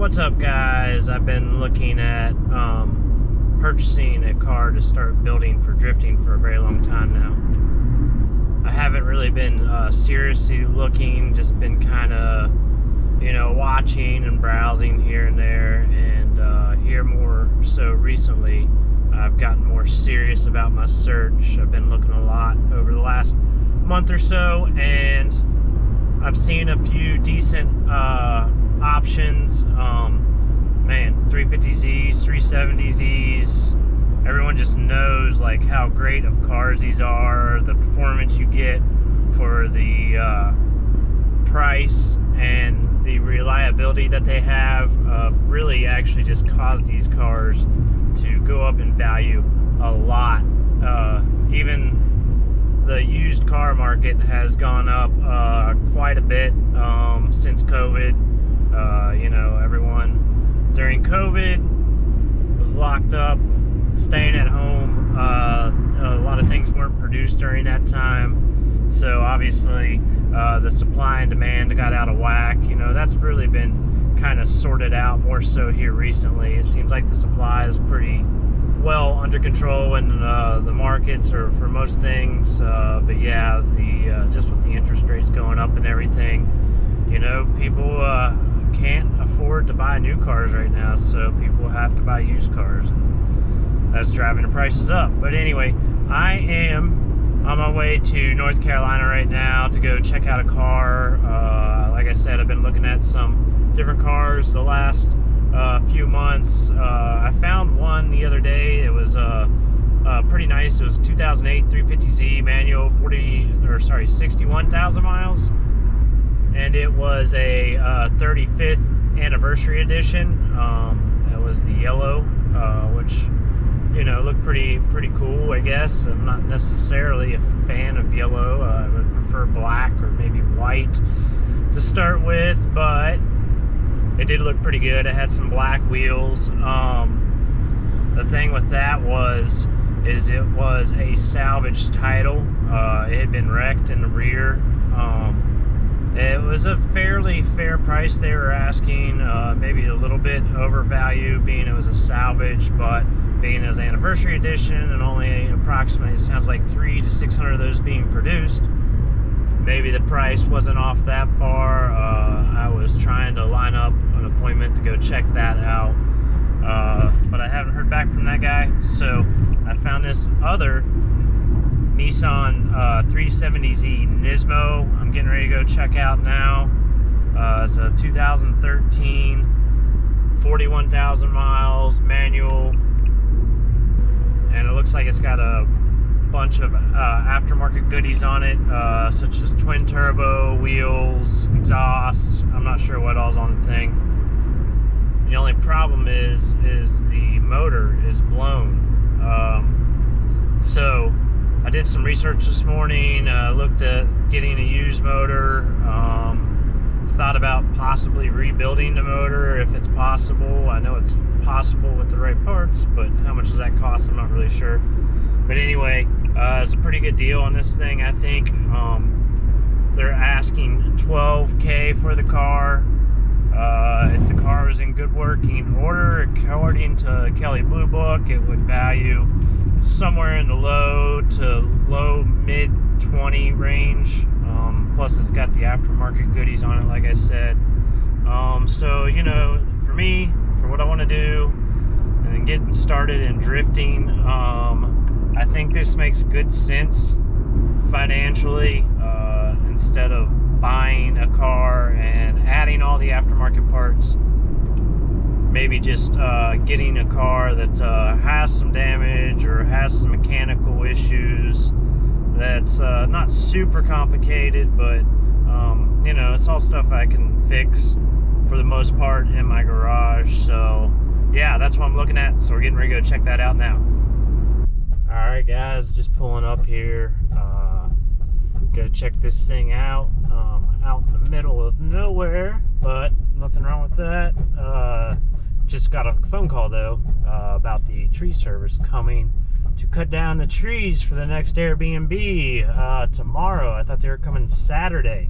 What's up, guys? I've been looking at purchasing a car to start building for drifting for a very long time now. I haven't really been seriously looking, just been kind of, watching and browsing here and there, and here more so recently, I've gotten more serious about my search. I've been looking a lot over the last month or so, and I've seen a few decent options. Man, 350Zs, 370Zs, everyone just knows like how great of cars these are, the performance you get for the price and the reliability that they have really actually just caused these cars to go up in value a lot. Even the used car market has gone up quite a bit since COVID. Everyone during COVID was locked up, staying at home. A lot of things weren't produced during that time, so obviously the supply and demand got out of whack. That's really been kind of sorted out more so here recently. It seems like the supply is pretty well under control, and the markets are for most things. But yeah, just with the interest rates going up and everything, people can't afford to buy new cars right now, so people have to buy used cars. That's driving the prices up. But anyway, I am on my way to North Carolina right now to go check out a car. Like I said, I've been looking at some different cars the last few months. I found one the other day. It was pretty nice. It was 2008 350Z manual, 61,000 miles, and it was a 35th anniversary edition. It was the yellow, which looked pretty cool, I guess. I'm not necessarily a fan of yellow. I would prefer black or maybe white to start with, but it did look pretty good. It had some black wheels. The thing with that is it was a salvage title. It had been wrecked in the rear. It was a fairly fair price they were asking, maybe a little bit overvalued, being it was a salvage, but being as anniversary edition and only approximately, it sounds like 300 to 600 of those being produced, maybe the price wasn't off that far. I was trying to line up an appointment to go check that out, but I haven't heard back from that guy. So I found this other Nissan 370Z Nismo I'm getting ready to go check out now. It's a 2013, 41,000 miles, manual, and it looks like it's got a bunch of aftermarket goodies on it, such as twin turbo, wheels, exhaust. I'm not sure what all's on the thing. The only problem is the motor is blown. So I did some research this morning, looked at getting a used motor, thought about possibly rebuilding the motor if it's possible. I know it's possible with the right parts, but how much does that cost? I'm not really sure. But anyway, it's a pretty good deal on this thing. I think they're asking $12K for the car. If the car was in good working order, according to Kelley Blue Book, it would value somewhere in the low to mid 20 range. Plus it's got the aftermarket goodies on it, like I said. So for me, for what I want to do and getting started in drifting, I think this makes good sense financially. Instead of buying a car and adding all the aftermarket parts, maybe just getting a car that has some damage or has some mechanical issues that's not super complicated, but it's all stuff I can fix for the most part in my garage. So yeah, that's what I'm looking at, so we're getting ready to go check that out now. Alright guys, just pulling up here, go check this thing out. Out in the middle of nowhere, but nothing wrong with that. Just got a phone call though about the tree service coming to cut down the trees for the next Airbnb tomorrow. I thought they were coming Saturday.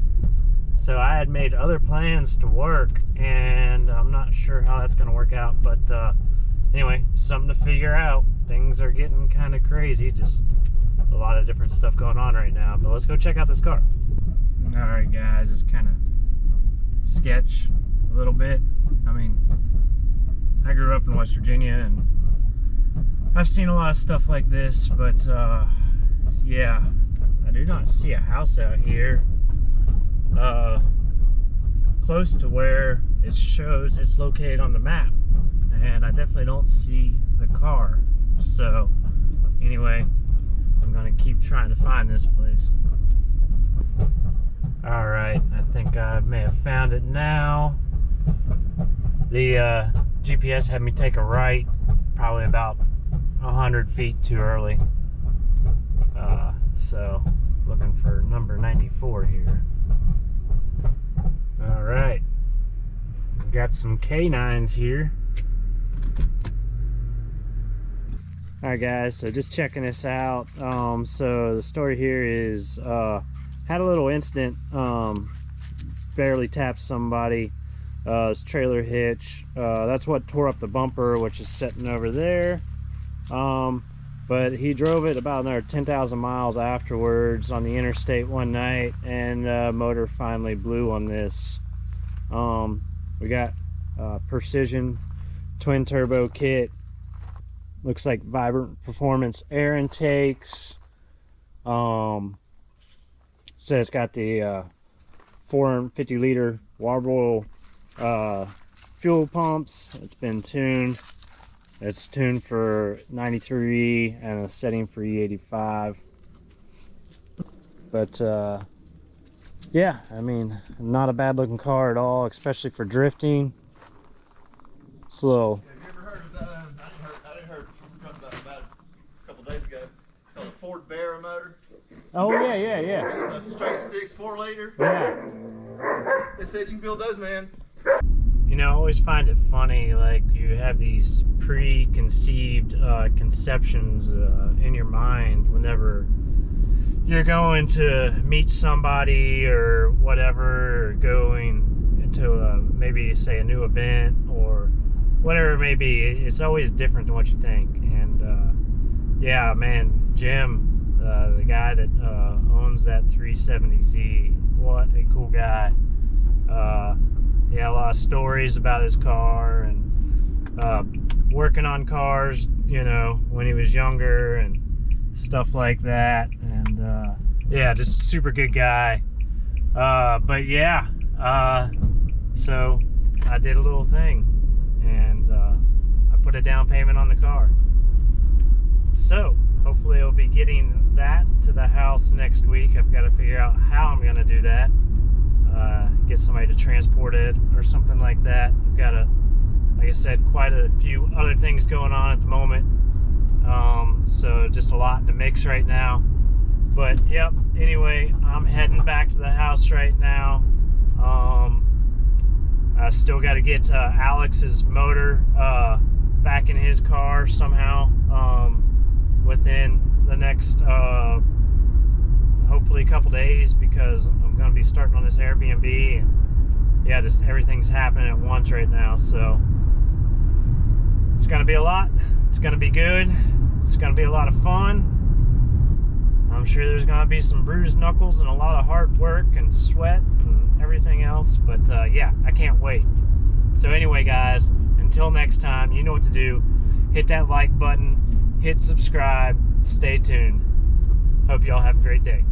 So I had made other plans to work, and I'm not sure sure how that's going to work out, but anyway, something to figure out. Things are getting kind of crazy, just a lot of different stuff going on right now. But let's go check out this car. All right, guys, it's kind of sketch a little bit. I mean, I grew up in West Virginia, and I've seen a lot of stuff like this, but yeah, I do not see a house out here close to where it shows it's located on the map, and I definitely don't see the car. So anyway, I'm gonna keep trying to find this place. All right, I think I may have found it now. The GPS had me take a right, probably about 100 feet too early. So looking for number 94 here. All right, we've got some K9s here. All right, guys, so just checking this out. So the story here is had a little incident, barely tapped somebody. This trailer hitch, that's what tore up the bumper, which is sitting over there. But he drove it about another 10,000 miles afterwards on the interstate one night, and motor finally blew on this. We got precision twin turbo kit. Looks like Vibrant Performance air intakes. Says it's got the 450 liter Warble fuel pumps. It's been tuned. It's tuned for 93 and a setting for E85. But yeah, I mean, not a bad looking car at all, especially for drifting. It's a little. Have you ever heard of that? I didn't heard we talked about a couple days ago. It's called a Ford Bear motor. Oh yeah. It's a straight 6.4 liter. Yeah. They said you can build those, man. You know, I always find it funny, like you have these preconceived conceptions in your mind whenever you're going to meet somebody or whatever, or going into maybe say a new event or whatever it may be. It's always different than what you think. And yeah, man, Jim, the guy that owns that 370Z, what a cool guy. He had a lot of stories about his car and working on cars, you know, when he was younger and stuff like that. And yeah, just a super good guy. But yeah, so I did a little thing, and I put a down payment on the car. So hopefully I'll be getting that to the house next week. I've got to figure out how I'm going to do that. Get somebody to transport it or something like that. I've got like I said, quite a few other things going on at the moment. So just a lot in the mix right now. But yep, anyway, I'm heading back to the house right now. I still got to get Alex's motor back in his car somehow within the next hopefully a couple days, because I'm going to be starting on this Airbnb, and yeah, just everything's happening at once right now. So it's going to be a lot. It's going to be good. It's going to be a lot of fun. I'm sure there's going to be some bruised knuckles and a lot of hard work and sweat and everything else, but yeah, I can't wait. So anyway, guys, until next time, you know what to do. Hit that like button, hit subscribe, stay tuned. Hope y'all have a great day.